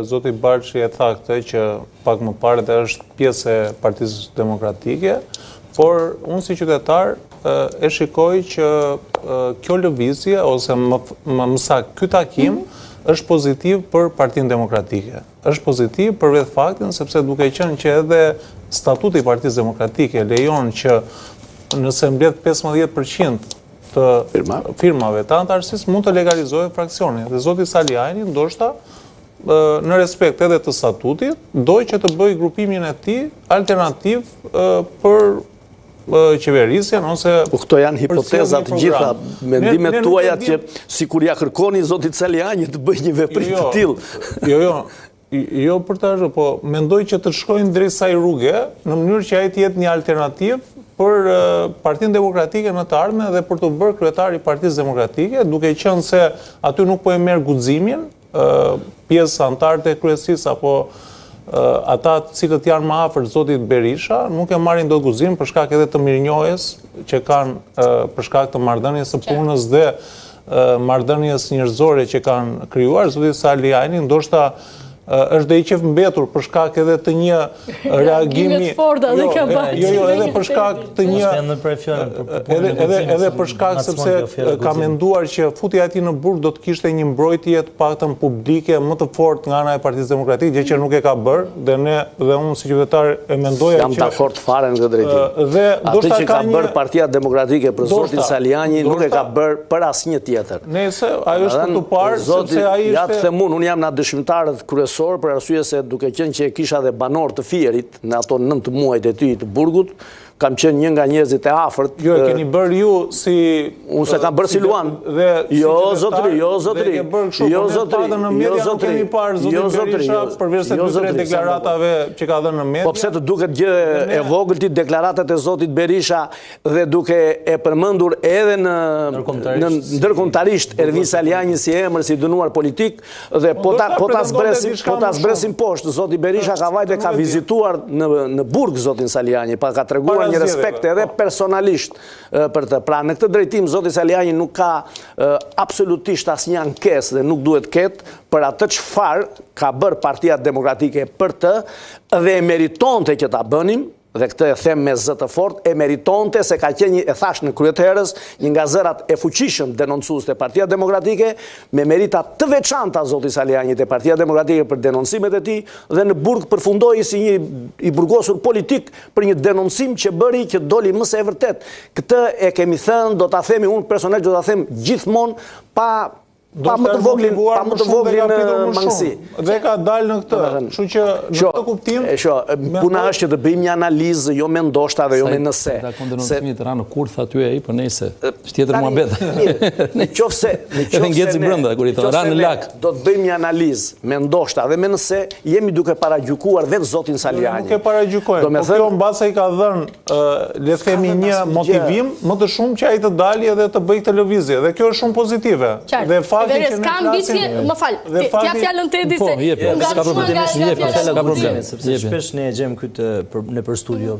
Zoti Barçi e tha këtë që pak më parë dhe është pjesë e Partisë Demokratike, por unë si qytetar e shikoj që kjo lëvizje ose më saktë ky takim është pozitiv për Partinë Demokratike. Është pozitiv për vetë faktin sepse duke qenë që edhe statuti i Partisë Demokratike lejon që nëse mbledh 15% të firmave të antarësisë mund të legalizohet fraksioni. Dhe zoti Saliani ndoshta në respekt edhe të statutit, doj që të bëj grupimin e tij alternativ për qeverisjen ose po këto janë hipotezat gjitha, mendimet tuaja që sikur ja kërkoni zotit Saliani të bëj një veprim të tillë. Jo për të ashtu, po mendoj që të shkojnë drejt kësaj rruge në mënyrë që ai të jetë një alternativë për Partinë Demokratike në të ardhmen dhe për të bërë kryetar i Partisë Demokratike, duke qenë se aty nuk po e merr guximin pjesë antarët e kryesisë apo ata të cilët janë më afër zotit Berisha nuk e marrin dot guximin për shkak edhe të mirënjohjes që kanë për shkak të marrëdhënies së punës dhe marrëdhënies njerëzore që kanë krijuar. Zoti Saliani ndoshta është dhe i qef mbetur për shkak edhe të një reagimi edhe për shkak të një edhe për shkak sepse ka menduar që futja e tij në burg do të kishte një mbrojtje të paktën publike më të fortë nga ana e Partisë Demokratike, gjë që nuk e ka bërë dhe unë si qytetar e mendoja që jam dakord fare në këtë drejtim. Dhe atë që ka bërë Partia Demokratike për zotin Saliani nuk e ka bërë për asnjë tjetër. Nëse ajo është për të parë sepse ai ja të them unë jam nga dëshmitarët për arsye se duke qenë që e kisha dhe banor të Fierit në ato 9 muajt e tyre të burgut, kam qenë një nga njerëzit e afërt. Jo, e keni bërë ju si unë se kam bërë si Luan. Jo zotri. Përveç se dy deklaratave që ka dhënë në media. Po pse të duket gjë e vogël ti deklaratat e zotit Berisha dhe duke e përmendur edhe në ndërkombëtarisht Ervin Saliani si emër si dënuar politik dhe po ta zbresim poshtë. Zoti Berisha ka vajte ka vizituar në burg zotin Saliani, pa ka treguar një respekt edhe personalisht për të. Pra në këtë drejtim zoti Saliani nuk ka absolutisht asnjë ankesë dhe nuk duhet ketë për atë çfarë ka bërë Partia Demokratike për të dhe e meritonte që ta bënim. Dhe këtë e them me zë të fortë, e meritonte se ka qenë, e thash në kryet herës, një nga zërat e fuqishëm denoncues të Partia Demokratike, me merita të veçanta zoti Saliani të Partia Demokratike për denoncimet e tij dhe në burg përfundoi si një i burgosur politik për një denoncim që bëri që doli më së e vërtet. Këtë e kemi thënë, do ta themi unë personalisht do ta them gjithmonë pa më të voglin mangësi. Dhe ka dalë në këtë. Kështu që në këtë kuptim, puna është që të bëjmë një analizë jo me ndoshta dhe jo me nëse. Ka denonicimin e Tiranës kurth aty ai, po nëse. Është tjetër muhabet. Nëse do të bëjmë një analizë me ndoshta dhe me nëse, jemi duke paragjykuar vetë zotin Saliani. Nuk e paragjykojmë. Po kjo mbas ai ka dhënë le të themi një motivim më të shumë që ai të dalë edhe të bëjë këtë lëvizje dhe kjo është shumë pozitive. Dhe Veres, ka ambicje, më falë, t'ja fjallën të edhi se nga shumë nga probleme, nga sepse shpesh ne e gjem këtë në për studio,